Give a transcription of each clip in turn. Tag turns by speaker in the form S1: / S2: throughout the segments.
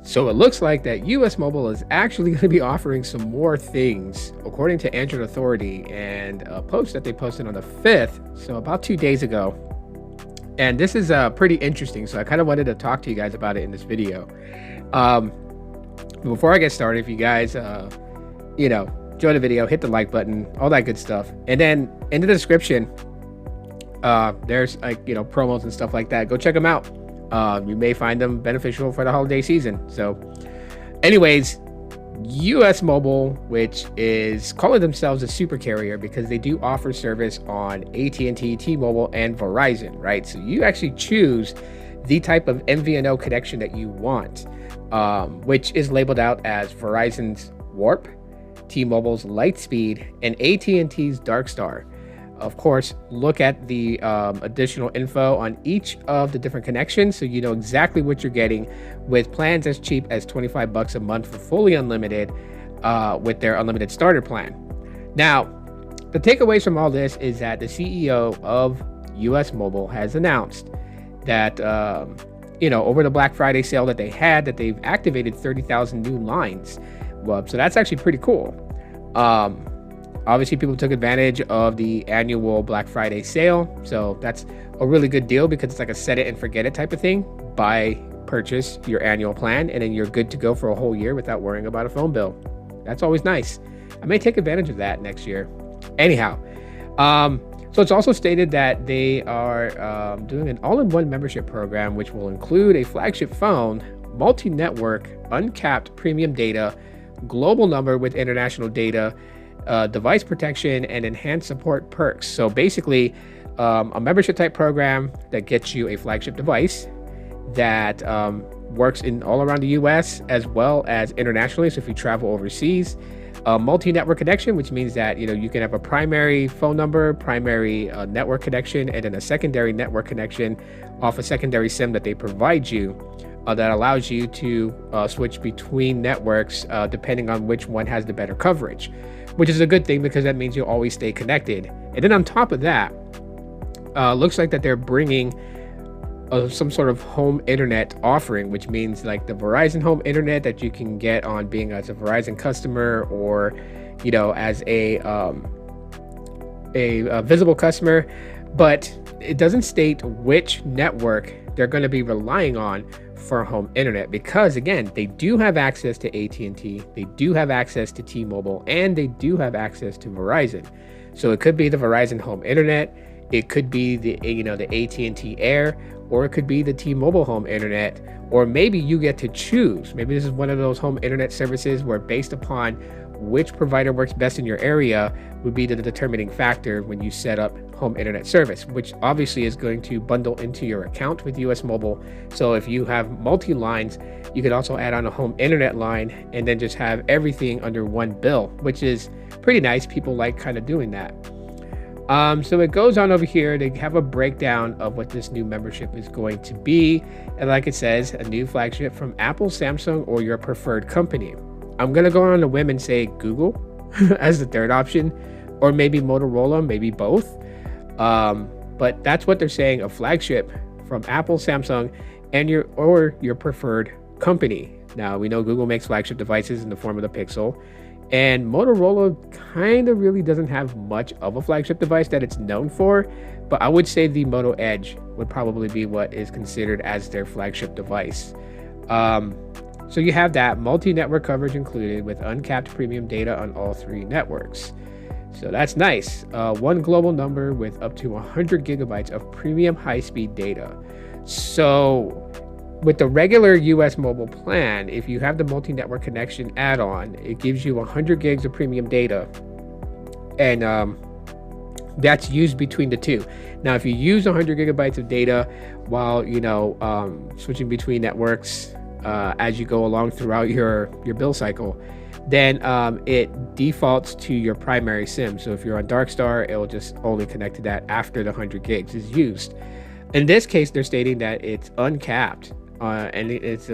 S1: So it looks like that US Mobile is actually going to be offering some more things, according to Android Authority and a post that they posted on the 5th, so about 2 days ago. And this is pretty interesting, so I kind of wanted to talk to you guys about it in this video. Before I get started, if you guys, enjoy the video, hit the like button, all that good stuff. And then in the description, there's promos and stuff like that. Go check them out. You may find them beneficial for the holiday season. So anyways, US Mobile, which is calling themselves a super carrier because they do offer service on AT&T, T-Mobile, and Verizon, right? So you actually choose the type of MVNO connection that you want, which is labeled out as Verizon's Warp, T-Mobile's Lightspeed, and AT&T's Darkstar. Of course, look at the additional info on each of the different connections so you know exactly what you're getting with plans as cheap as $25 a month for fully unlimited with their unlimited starter plan. Now, the takeaways from all this is that the CEO of US Mobile has announced that, over the Black Friday sale that they had, that they've activated 30,000 new lines. Well, so that's actually pretty cool. Obviously, people took advantage of the annual Black Friday sale. So that's a really good deal because it's like a set it and forget it type of thing. Purchase your annual plan, and then you're good to go for a whole year without worrying about a phone bill. That's always nice. I may take advantage of that next year. Anyhow, so it's also stated that they are doing an all-in-one membership program, which will include a flagship phone, multi-network, uncapped premium data, global number with international data, device protection, and enhanced support perks. So basically, a membership type program that gets you a flagship device that works in all around the US as well as internationally. So if you travel overseas, a multi-network connection, which means that you can have a primary phone number, primary network connection, and then a secondary network connection off a secondary SIM that they provide you. That allows you to switch between networks depending on which one has the better coverage, which is a good thing because that means you'll always stay connected. And then on top of that, looks like that they're bringing some sort of home internet offering, which means like the Verizon home internet that you can get on being as a Verizon customer or, as a visible customer. But it doesn't state which network they're going to be relying on for home internet, because again, they do have access to AT&T, they do have access to T-Mobile, and they do have access to Verizon. So it could be the Verizon home internet, it could be the AT&T Air, or it could be the T-Mobile home internet, or maybe you get to choose. Maybe this is one of those home internet services where based upon which provider works best in your area would be the determining factor when you set up home internet service, which obviously is going to bundle into your account with US Mobile. So if you have multi-lines, you could also add on a home internet line and then just have everything under one bill, which is pretty nice. People like kind of doing that. So it goes on over here. They have a breakdown of what this new membership is going to be. And like it says, a new flagship from Apple, Samsung, or your preferred company. I'm going to go on a whim and say Google as the third option, or maybe Motorola, maybe both. But that's what they're saying, a flagship from Apple, Samsung, and your preferred company. Now, we know Google makes flagship devices in the form of the Pixel, and Motorola kind of really doesn't have much of a flagship device that it's known for, but I would say the Moto Edge would probably be what is considered as their flagship device. So you have that multi-network coverage included with uncapped premium data on all three networks. So that's nice. One global number with up to 100 gigabytes of premium high-speed data. So with the regular US Mobile plan, if you have the multi-network connection add-on, it gives you 100 gigs of premium data. And that's used between the two. Now, if you use 100 gigabytes of data while, switching between networks, as you go along throughout your bill cycle, then it defaults to your primary SIM. So if you're on Darkstar, it will just only connect to that after the 100 gigs is used. In this case, they're stating that it's uncapped, and it's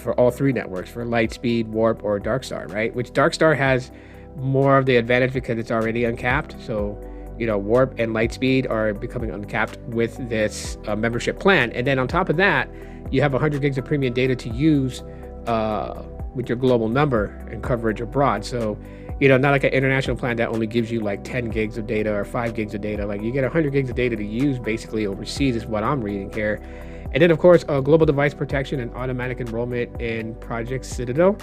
S1: for all three networks, for Lightspeed, Warp, or Darkstar, right? Which Darkstar has more of the advantage because it's already uncapped. So Warp and Lightspeed are becoming uncapped with this membership plan. And then on top of that, you have 100 gigs of premium data to use with your global number and coverage abroad. So, not like an international plan that only gives you like 10 gigs of data or 5 gigs of data. Like you get 100 gigs of data to use basically overseas is what I'm reading here. And then of course, global device protection and automatic enrollment in Project Citadel,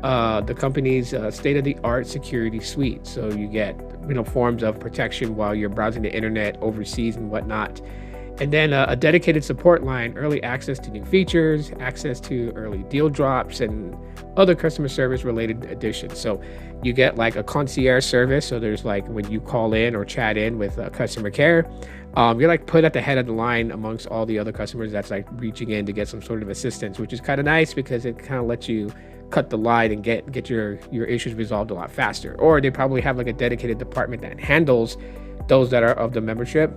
S1: the company's state-of-the-art security suite. So you get, forms of protection while you're browsing the internet overseas and whatnot. And then a dedicated support line, early access to new features, access to early deal drops, and other customer service related additions. So you get like a concierge service. So there's like when you call in or chat in with customer care, you're like put at the head of the line amongst all the other customers that's like reaching in to get some sort of assistance, which is kind of nice because it kind of lets you cut the line and get your issues resolved a lot faster. Or they probably have like a dedicated department that handles those that are of the membership.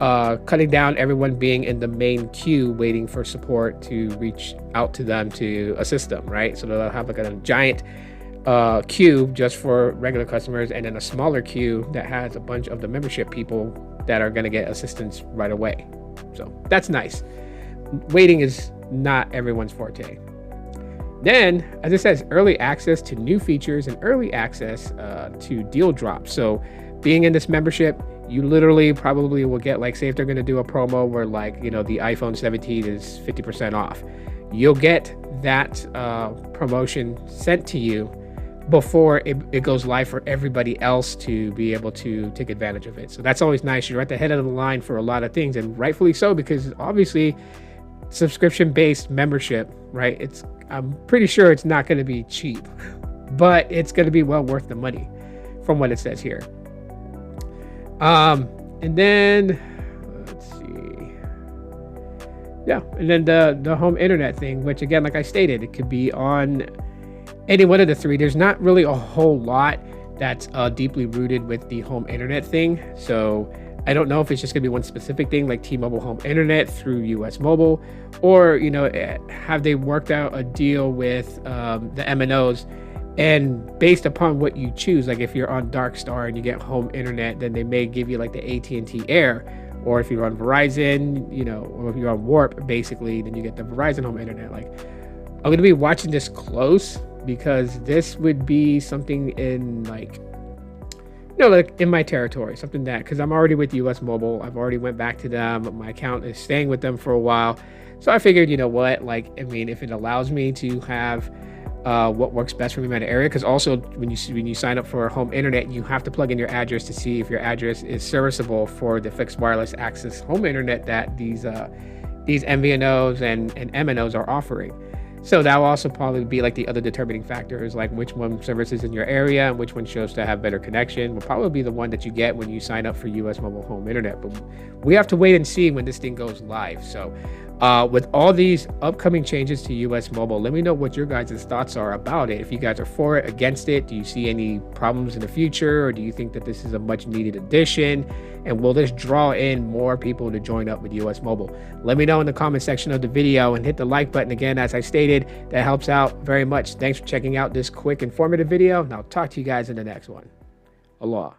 S1: Cutting down everyone being in the main queue waiting for support to reach out to them to assist them, right? So they'll have like a giant queue just for regular customers, and then a smaller queue that has a bunch of the membership people that are going to get assistance right away. So that's nice. Waiting is not everyone's forte. Then, as it says, early access to new features and early access to deal drops. So being in this membership, you literally probably will get, like, say if they're going to do a promo where like, the iPhone 17 is 50% off, you'll get that promotion sent to you before it goes live for everybody else to be able to take advantage of it. So that's always nice. You're at the head of the line for a lot of things, and rightfully so, because obviously subscription-based membership, right? I'm pretty sure it's not going to be cheap, but it's going to be well worth the money from what it says here. And then let's see. Yeah, and then the home internet thing, which again, like I stated, it could be on any one of the three. There's not really a whole lot that's deeply rooted with the home internet thing. So I don't know if it's just gonna be one specific thing like T-Mobile home internet through US Mobile, or have they worked out a deal with the MNOs, and based upon what you choose, like if you're on Dark Star and you get home internet, then they may give you like the AT&T Air, or if you're on Verizon, or if you're on Warp, basically, then you get the Verizon home internet. Like, I'm gonna be watching this close, because this would be something in like in my territory, something that, because I'm already with US Mobile, I've already went back to them, my account is staying with them for a while, so I figured, if it allows me to have what works best for me in my area, because also when you sign up for home internet, you have to plug in your address to see if your address is serviceable for the fixed wireless access home internet that these MVNOs and MNOs are offering. So that will also probably be like the other determining factors, like which one services in your area and which one shows to have better connection will probably be the one that you get when you sign up for US Mobile home internet. But we have to wait and see when this thing goes live. So with all these upcoming changes to US Mobile, let me know what your guys' thoughts are about it. If you guys are for it, against it, do you see any problems in the future, or do you think that this is a much needed addition? And will this draw in more people to join up with US Mobile? Let me know in the comment section of the video, and hit the like button again. As I stated, that helps out very much. Thanks for checking out this quick informative video, and I'll talk to you guys in the next one. Allah.